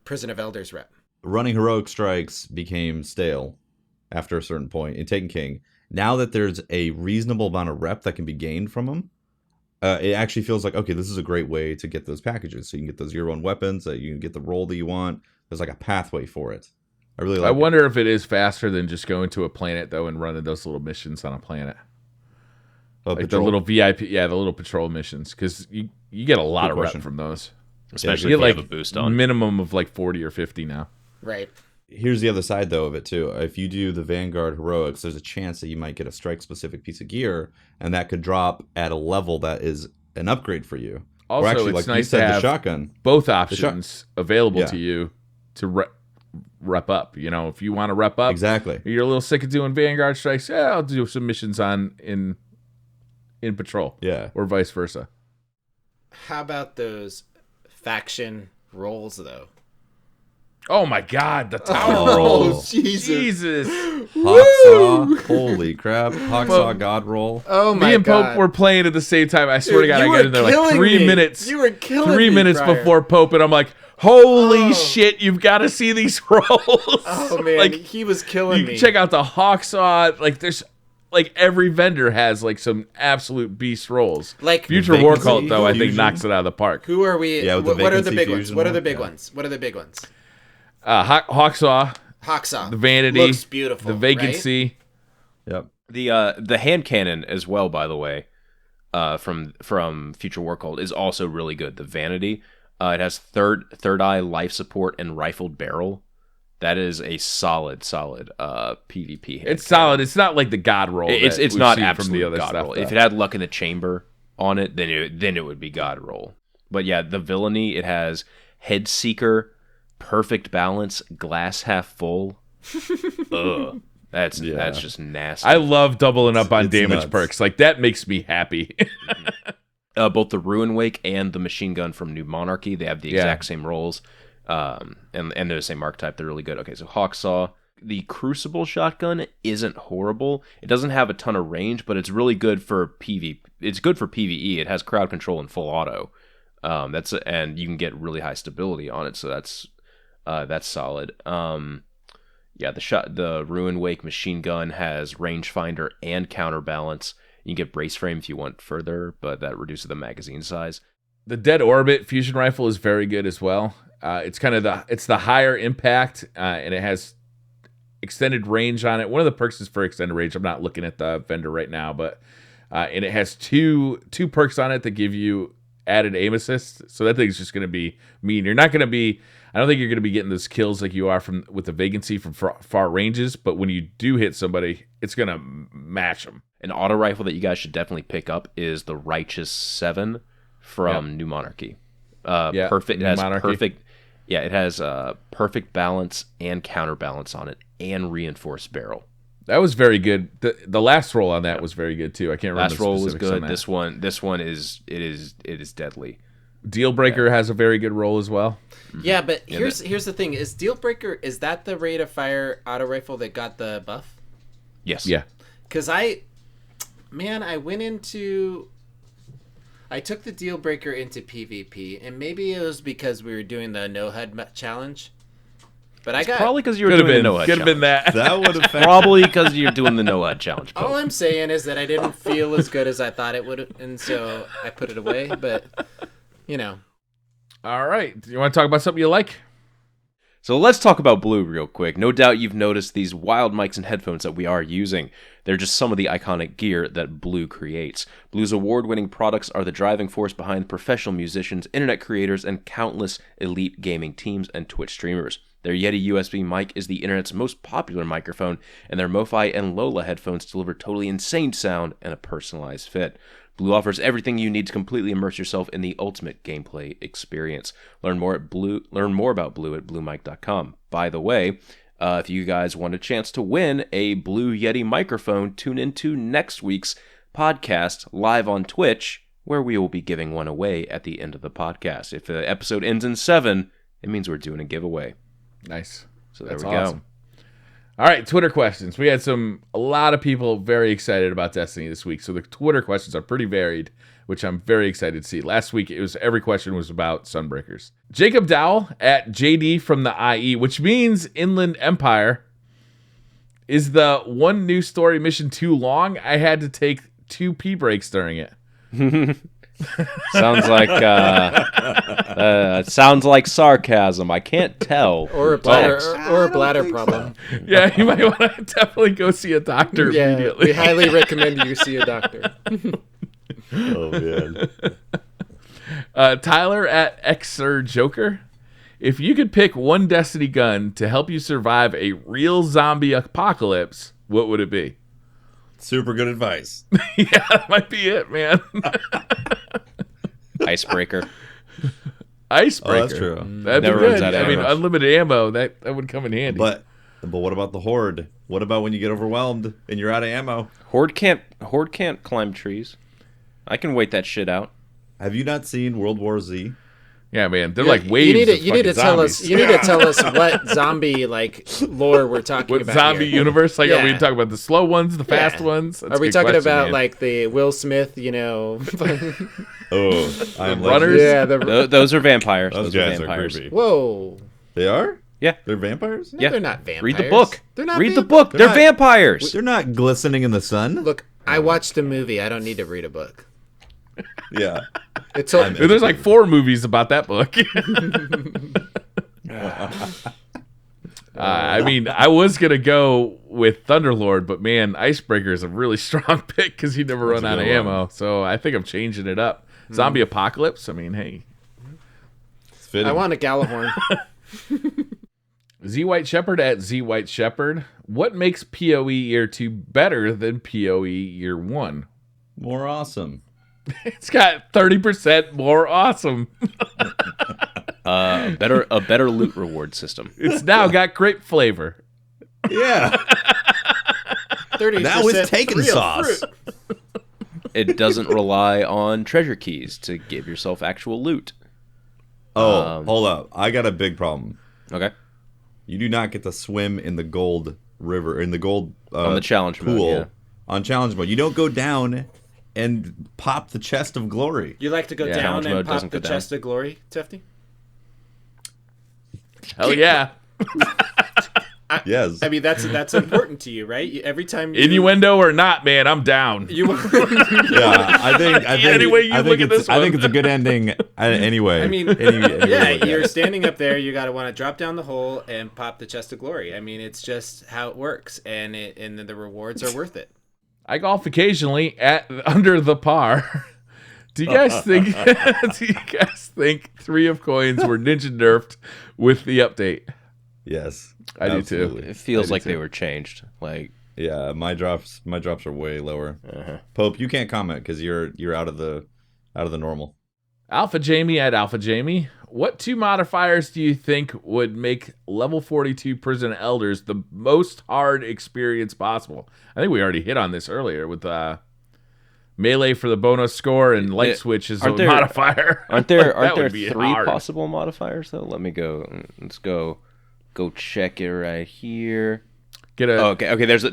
Prison of Elders rep. Running heroic strikes became stale after a certain point in Taken King. Now that there's a reasonable amount of rep that can be gained from them, it actually feels like, okay, this is a great way to get those packages. So you can get those year 1 weapons, you can get the roll that you want. There's like a pathway for it. I really like I it. wonder if it is faster than just going to a planet though and running those little missions on a planet, like Patrol. the little VIP, the little patrol missions, because you get a lot Good of question. rep from those. Especially You if get you like have a boost on. minimum of like 40 or 50 now. Right. Here's the other side though of it too. If you do the Vanguard heroics, there's a chance that you might get a strike specific piece of gear, and that could drop at a level that is an upgrade for you. Also, or actually, it's like you nice to said, the have shotgun. both options available Yeah. to you to rep up. If you want to rep up, Exactly. you're a little sick of doing Vanguard strikes. Yeah, I'll do some missions in patrol, Yeah. or vice versa. How about those faction rolls though? Oh my God, the tower Oh, rolls! Jesus. Jesus, Hawksaw. Holy crap. Hawksaw God roll. Oh my Me and god. Pope were playing at the same time. I swear to God, I you got were in there like killing 3 me. minutes. You were killing 3 me, minutes Briar. before Pope, and I'm like, holy Oh. shit, you've got to see these rolls. Oh man, like, he was killing you me. can check out the Hawksaw. Like, there's like every vendor has like some absolute beast rolls. Like Future War Vacancy Cult, though, I think Fusion. knocks it out of the park. who are we? Yeah, with the what are the Vacancy big ones? Fusion What are one, the big yeah. ones? What are the big ones? Hawksaw, Hawksaw. the Vanity, Looks beautiful. the Vacancy. Yep. The hand cannon as well, by the way, from Future War Cult is also really good. The Vanity, it has third eye life support and rifled barrel. That is a solid PvP hand It's cannon. solid. It's not like the God roll. It's that we've not seen absolute from the other God stuff. roll. though. If it had luck in the chamber on it, then it would be God roll. But yeah, the villainy, it has head seeker, perfect balance, glass half full. Ugh. That's just nasty. I love doubling up on It's damage nuts. perks. Like that makes me happy. Both the Ruin Wake and the machine gun from New Monarchy, they have the exact same rolls. And they're the same archetype. They're really good. Okay, so Hawksaw. The Crucible shotgun isn't horrible. It doesn't have a ton of range, but it's really good for PvP. It's good for PvE. It has crowd control and full auto. And you can get really high stability on it, so that's solid. The Ruin Wake machine gun has rangefinder and counterbalance. You can get brace frame if you want further, but that reduces the magazine size. The Dead Orbit fusion rifle is very good as well. It's kind of the higher impact, and it has extended range on it. One of the perks is for extended range. I'm not looking at the vendor right now, but and it has two perks on it that give you added aim assist. So that thing's just going to be mean. You're not going to be. I don't think you're going to be getting those kills like you are with the Vacancy from far ranges. But when you do hit somebody, it's going to match them. An auto rifle that you guys should definitely pick up is the Righteous 7 from New Monarchy. Perfect. It has Monarchy. perfect. Yeah, it has perfect balance and counterbalance on it, and reinforced barrel. That was very good. The last roll on that was very good too. I can't remember. Last the roll was specifics on good. that. This one is deadly. Dealbreaker has a very good roll as well. Yeah, but here's the thing: is Dealbreaker, is that the rate of fire auto rifle that got the buff? Yes. Yeah. Because I took the Dealbreaker into PvP, and maybe it was because we were doing the no HUD challenge. But I got Probably because you were Could have doing been. the no HUD Could have been challenge. that. That would affect. Probably because you're doing the no HUD challenge. all I'm saying is that I didn't feel as good as I thought it would, and so I put it away. But All right. You want to talk about something you like? So let's talk about Blue real quick. No doubt you've noticed these wild mics and headphones that we are using. They're just some of the iconic gear that Blue creates. Blue's award-winning products are the driving force behind professional musicians, internet creators, and countless elite gaming teams and Twitch streamers. Their Yeti USB mic is the internet's most popular microphone, and their MoFi and Lola headphones deliver totally insane sound and a personalized fit. Blue offers everything you need to completely immerse yourself in the ultimate gameplay experience. Learn more about Blue at bluemic.com. By the way, if you guys want a chance to win a Blue Yeti microphone, tune into next week's podcast live on Twitch, where we will be giving one away at the end of the podcast. If the episode ends in 7, it means we're doing a giveaway. Nice. So there That's we awesome. go. All right, Twitter questions. We had a lot of people very excited about Destiny this week. So the Twitter questions are pretty varied, which I'm very excited to see. Last week, every question was about Sunbreakers. Jacob Dowell at JD from the IE, which means Inland Empire. Is the one new story mission too long? I had to take 2 pee breaks during it. Sounds like sarcasm. I can't tell. or a bladder problem. Yeah, you might want to definitely go see a doctor Yeah, immediately. we highly recommend you see a doctor. Oh man. Tyler at Xer Joker. If you could pick one Destiny gun to help you survive a real zombie apocalypse, what would it be? Super good advice. Yeah, that might be it, man. Icebreaker. Icebreaker. Oh, that's true. That'd Never be runs good. out of I mean, ammo. unlimited ammo, that would come in handy. But what about the horde? What about when you get overwhelmed and you're out of ammo? Horde can't climb trees. I can wait that shit out. Have you not seen World War Z? Yeah, man, they're like waves. You need to of tell zombies. us. You need to tell us what zombie like lore we're talking What about. zombie here. universe? Like, are we Yeah. talking about the slow ones, the fast Yeah. ones? That's Are a we good talking question, about man. like the Will Smith? Oh, I'm runners? Yeah. Those are vampires. Those Those are guys are vampires. creepy. Whoa. They are? Yeah. They're vampires? No, Yeah. they're not vampires. Read the book. They're not. Read the vampires. book. They're not- vampires. They're not glistening in the sun. Look, I watched a movie. I don't need to read a book. Yeah. It's all, There's like 4 movies about that book. I mean, I was gonna go with Thunderlord, but man, Icebreaker is a really strong pick because you never run a out of good ammo. So I think I'm changing it up. Zombie Apocalypse. I mean, hey, It's fitting. I want a Galahorn. Z White Shepherd at Z White Shepherd. What makes PoE Year 2 better than PoE Year 1? more awesome. It's got 30% more awesome. A better loot reward system. It's now got grape flavor. Yeah. 30%. Now it's taking real sauce. fruit. It doesn't rely on treasure keys to give yourself actual loot. Oh, hold up. I got a big problem. Okay. You do not get to swim in the gold river, in the gold On the challenge mode, pool yeah. on challenge mode. You don't go down and pop the chest of glory. You like to go Yeah, down challenge and mode pop doesn't the go down. chest of glory, Tefty? Hell yeah. Yes. I mean, that's important to you, right? Every time you... Innuendo or not, man, I'm down. You, Yeah, I think Any way you look at this I think one. it's a good ending anyway. I mean, yeah, you're standing up there. You got to want to drop down the hole and pop the chest of glory. I mean, it's just how it works, and the rewards are worth it. I golf occasionally at under the par. Do you guys think? Do you guys think 3 of coins were ninja nerfed with the update? Yes. I do too. absolutely. It feels I do like too. they were changed. Like, Yeah, my drops are way lower. Pope, you can't comment because you're out of the normal. Alpha Jamie at Alpha Jamie. What 2 modifiers do you think would make level 42 Prison Elders the most hard experience possible? I think we already hit on this earlier with melee for the bonus score and light switch is a aren't there- modifier. aren't there Like, that aren't there would be 3 hard. possible modifiers though? Let me go. Let's go check it right here. Get a Oh, okay. There's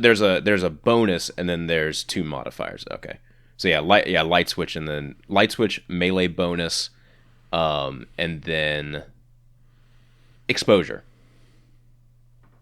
a bonus and then there's 2 modifiers. Okay. So light switch and then light switch melee bonus, and then exposure.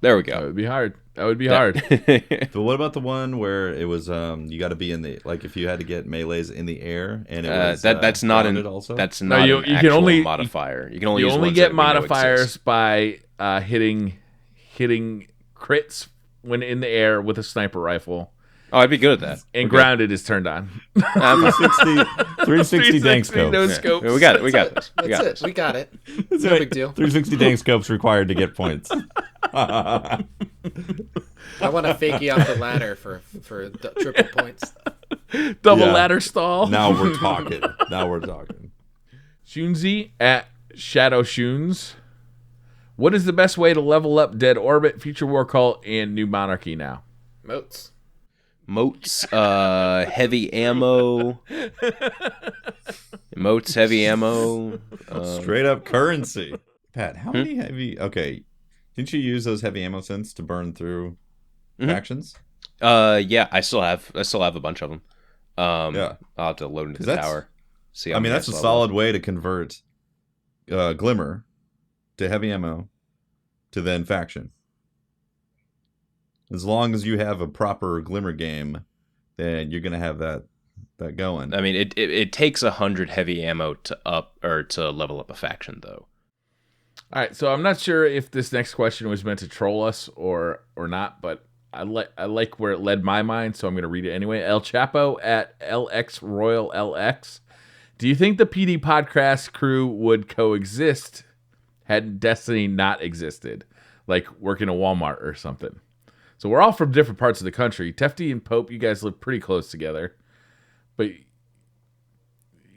There we that go. would be hard. That would be hard. But what about the one where it was you got to be in the if you had to get melees in the air and it was that's not grounded an also? that's No, not you an can actual only- modifier. You can only You use only ones get that we know modifiers exist. by hitting crits when in the air with a sniper rifle, Oh, I'd be good at that. and We're good. grounded is turned on. 360 dank scope. no Yeah. scopes. We got it. We got this. We That's got it. this. We got it. No big deal. 360 dank scopes required to get points. I want to fake you off the ladder for triple points. Double Yeah. ladder stall. Now we're talking. Shunzi at Shadow Shuns. What is the best way to level up Dead Orbit, Future War Cult, and New Monarchy now? Moats. Moats, heavy ammo. Moats, heavy ammo. Straight up currency. Pat, how many heavy? Okay, didn't you use those heavy ammo synths to burn through factions? Yeah, I still have a bunch of them. Yeah. I'll have to load into 'Cause the that's- tower. See, I mean, that's a solid way to convert Glimmer to heavy ammo to then faction. As long as you have a proper Glimmer game, then you're gonna have that going. I mean, it takes 100 heavy ammo to level up a faction, though. All right, so I'm not sure if this next question was meant to troll us or not, but I like where it led my mind, so I'm going to read it anyway. El Chapo at LX Royal LX. Do you think the PD podcast crew would coexist had Destiny not existed, like working a Walmart or something? So we're all from different parts of the country. Tefty and Pope, you guys live pretty close together, but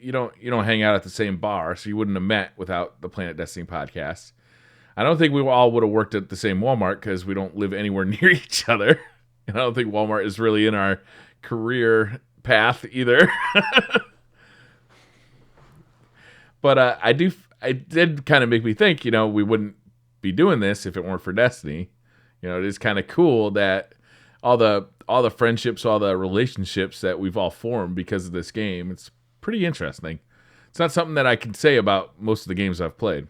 you don't hang out at the same bar, so you wouldn't have met without the Planet Destiny podcast. I don't think we all would have worked at the same Walmart because we don't live anywhere near each other. And I don't think Walmart is really in our career path either. But I it did kind of make me think, we wouldn't be doing this if it weren't for Destiny. It is kind of cool that all the friendships, all the relationships that we've all formed because of this game. It's pretty interesting. It's not something that I can say about most of the games I've played.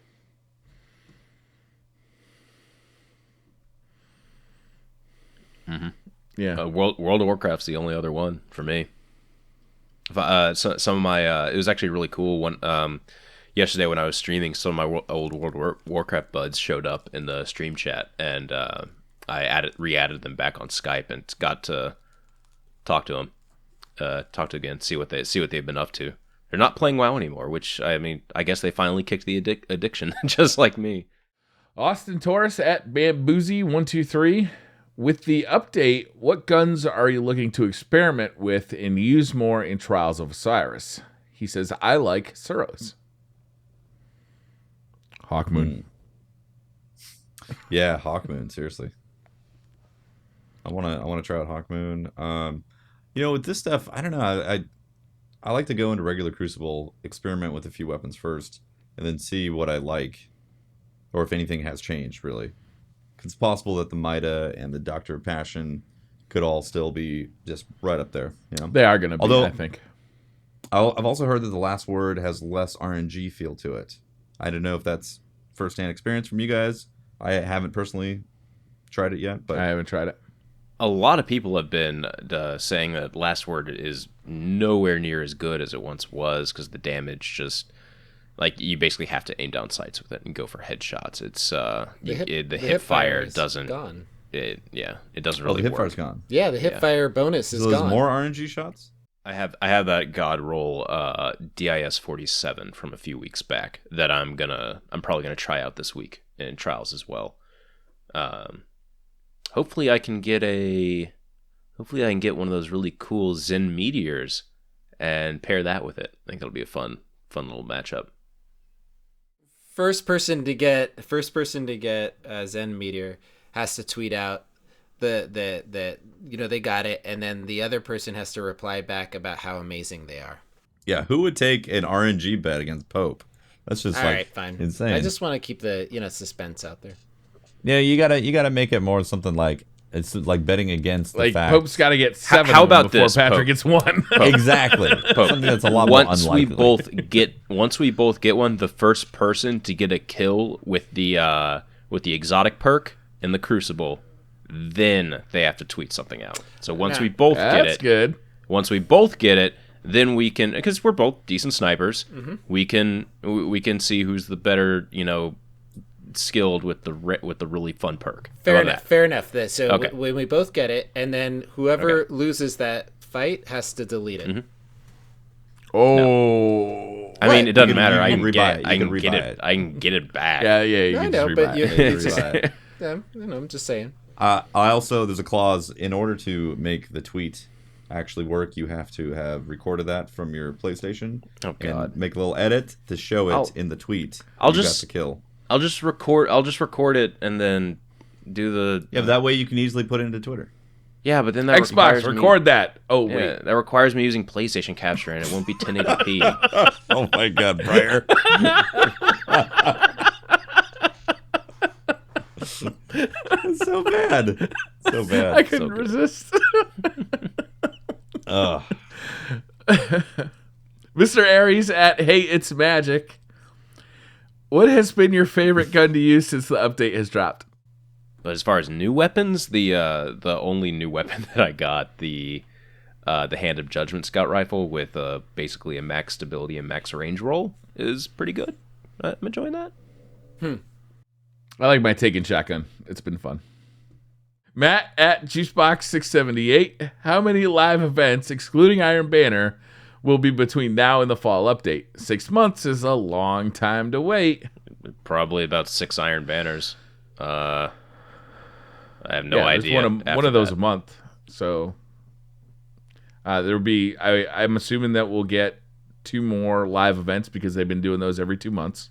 Mm-hmm. Yeah. World of Warcraft's the only other one for me. Some of my it was actually really cool when yesterday when I was streaming, some of my old World of Warcraft buds showed up in the stream chat, and I re-added them back on Skype and got to talk to them, again, see what they've been up to. They're not playing WoW anymore, which I guess they finally kicked the addiction, just like me. Austin Torres at Bamboozy123. With the update, what guns are you looking to experiment with and use more in Trials of Osiris? He says, I like Suros. Hawkmoon. Yeah, Hawkmoon, seriously. I wanna try out Hawkmoon. With this stuff, I don't know. I like to go into regular Crucible, experiment with a few weapons first, and then see what I like, or if anything has changed, really. It's possible that the Mida and the Doctor of Passion could all still be just right up there. They are going to be, although, I think. I've also heard that the Last Word has less RNG feel to it. I don't know if that's first-hand experience from you guys. I haven't personally tried it yet, but I haven't tried it. A lot of people have been saying that Last Word is nowhere near as good as it once was because the damage just, like, you basically have to aim down sights with it and go for headshots. It's the hip fire doesn't. Gone. It doesn't really the hip work. fire's gone. Yeah, the hip fire bonus is so there's gone. more RNG shots. I have that God roll DIS 47 from a few weeks back that I'm probably gonna try out this week in Trials as well. Hopefully I can get one of those really cool Zen meteors and pair that with it. I think that'll be a fun little matchup. First person to get Zen meteor has to tweet out they got it, and then the other person has to reply back about how amazing they are. Yeah, who would take an RNG bet against Pope? That's just fine. Insane. I just want to keep the suspense out there. Yeah, you gotta make it more something like it's like betting against the fact. Pope's got to get 7 how about before this, Patrick Pope? gets 1. Exactly. Something that's a lot more unlikely. Once we both get one, the first person to get a kill with the exotic perk in the Crucible, then they have to tweet something out. So once we both get it, that's good. Once we both get it, then we can, because we're both decent snipers, we can see who's the better, skilled with the really fun perk. Fair enough. So okay. when we both get it, and then whoever loses that fight has to delete it. Oh, no. I mean, it doesn't matter. I can get it. I can get it back. Yeah. You I can know, just but rebuy it. I'm just saying. I also, there's a clause, in order to make the tweet actually work, you have to have recorded that from your PlayStation. Oh God! And make a little edit to show it in the tweet. Got the kill. I'll just record it and then do the. Yeah, that way you can easily put it into Twitter. Yeah, but then that Xbox record that. Oh wait, yeah, that requires me using PlayStation Capture, and it won't be 1080p. Oh my God, Briar. It's so bad. So bad. I couldn't resist. Mr. Aries at Hey It's Magic. What has been your favorite gun to use since the update has dropped? But as far as new weapons, the only new weapon that I got, the Hand of Judgment Scout Rifle with basically a max stability and max range roll, is pretty good. I'm enjoying that. I like my Taken shotgun. It's been fun. Matt at Juicebox678. How many live events, excluding Iron Banner, will be between now and the fall update? 6 months is a long time to wait. Probably about 6 Iron Banners. I have no idea. One of those a month. So there'll be. I'm assuming that we'll get 2 more live events because they've been doing those every 2 months.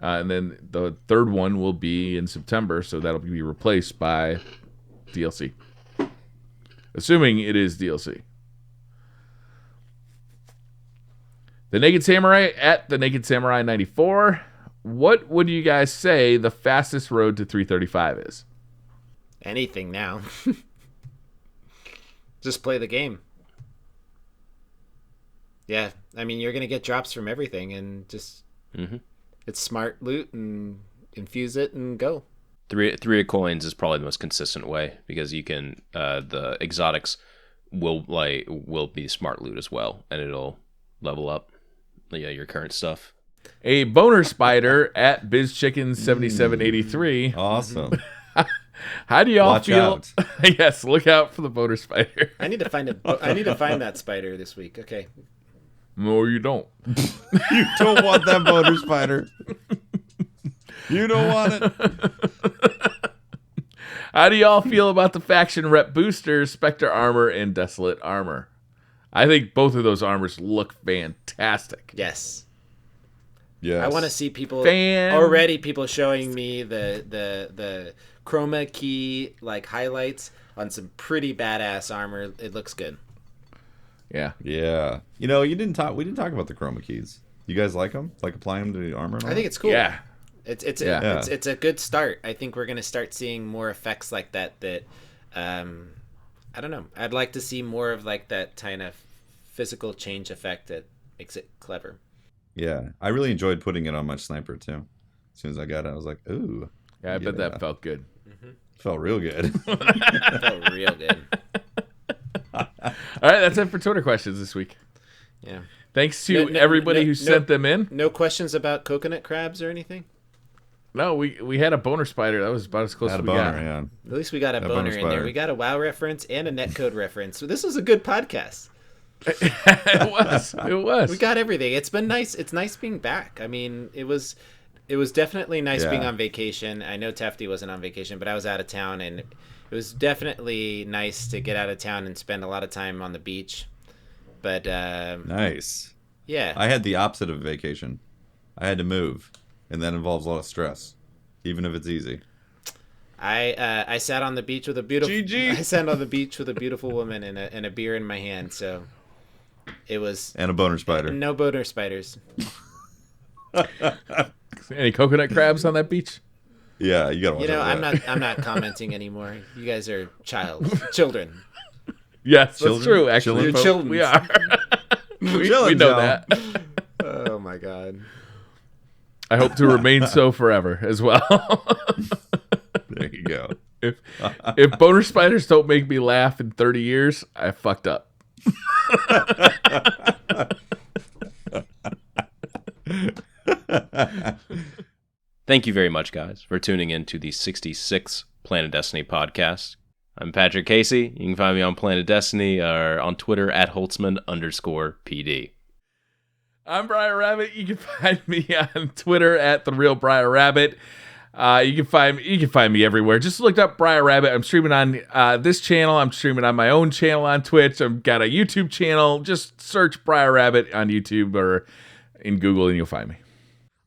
And then the third one will be in September, so that'll be replaced by DLC. Assuming it is DLC. The Naked Samurai at the Naked Samurai 94. What would you guys say the fastest road to 335 is? Anything now. Just play the game. Yeah, I mean, you're going to get drops from everything, and just it's smart loot and infuse it and go. Three of coins is probably the most consistent way, because you can the exotics will be smart loot as well, and it'll level up your current stuff. A boner spider at BizChicken7783. Awesome. How do y'all Watch feel? out. Yes, look out for the boner spider. I need to find that spider this week. Okay. No, you don't. You don't want that motor spider. You don't want it. How do y'all feel about the faction rep boosters, Spectre Armor and Desolate Armor? I think both of those armors look fantastic. Yes. Yes. I want to see people showing me the chroma key like highlights on some pretty badass armor. It looks good. Yeah. Yeah. We didn't talk about the chroma keys. You guys like them? Like applying them to the armor? And all I think that? it's cool. Yeah. It's a good start. I think we're gonna start seeing more effects like that. I don't know. I'd like to see more of like that kind of physical change effect that makes it clever. Yeah. I really enjoyed putting it on my sniper too. As soon as I got it, I was like, ooh. Yeah, I bet that felt good. Felt real good. Felt real good. All right, that's it for Twitter questions this week. Yeah. Thanks to everybody who sent them in. No questions about coconut crabs or anything? No, we had a boner spider. That was about as close as we got. Yeah. At least we got a boner in there. spider. We got a WoW reference and a netcode reference. So this was a good podcast. It was. We got everything. It's been nice. It's nice being back. I mean, it was definitely nice being on vacation. I know Tefty wasn't on vacation, but I was out of town, and it was definitely nice to get out of town and spend a lot of time on the beach. But Nice. yeah, I had the opposite of vacation. I had to move, and that involves a lot of stress, even if it's easy. I sat on the beach with a beautiful. GG. I sat on the beach with a beautiful woman and a beer in my hand. So it was And a boner spider. no boner spiders. Any coconut crabs on that beach? Yeah, you gotta watch out for that. I'm not commenting anymore. You guys are children. Yes, that's Children? true. Actually, Children folk? children. We are. we Children, know Joe. that. Oh my god. I hope to remain so forever as well. There you go. If boner spiders don't make me laugh in 30 years, I fucked up. Thank you very much, guys, for tuning in to the 66th Planet Destiny podcast. I'm Patrick Casey. You can find me on Planet Destiny or on Twitter at Holtzman_PD. I'm Briar Rabbit. You can find me on Twitter at The Real Briar Rabbit. You can find me everywhere. Just look up Briar Rabbit. I'm streaming on this channel. I'm streaming on my own channel on Twitch. I've got a YouTube channel. Just search Briar Rabbit on YouTube or in Google and you'll find me.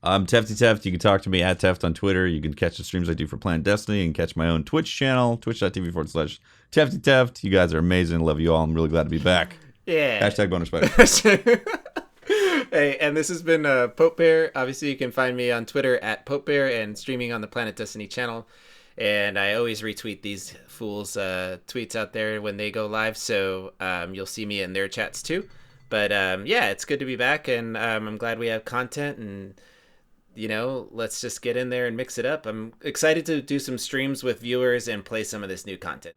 I'm Tefty Teft. You can talk to me at Teft on Twitter. You can catch the streams I do for Planet Destiny and catch my own Twitch channel, twitch.tv/Tefty Teft. You guys are amazing. Love you all. I'm really glad to be back. Yeah. Hashtag boner spider. Hey, and this has been Pope Bear. Obviously, you can find me on Twitter at Pope Bear and streaming on the Planet Destiny channel. And I always retweet these fools' tweets out there when they go live, so you'll see me in their chats too. But yeah, it's good to be back, and I'm glad we have content, and let's just get in there and mix it up. I'm excited to do some streams with viewers and play some of this new content.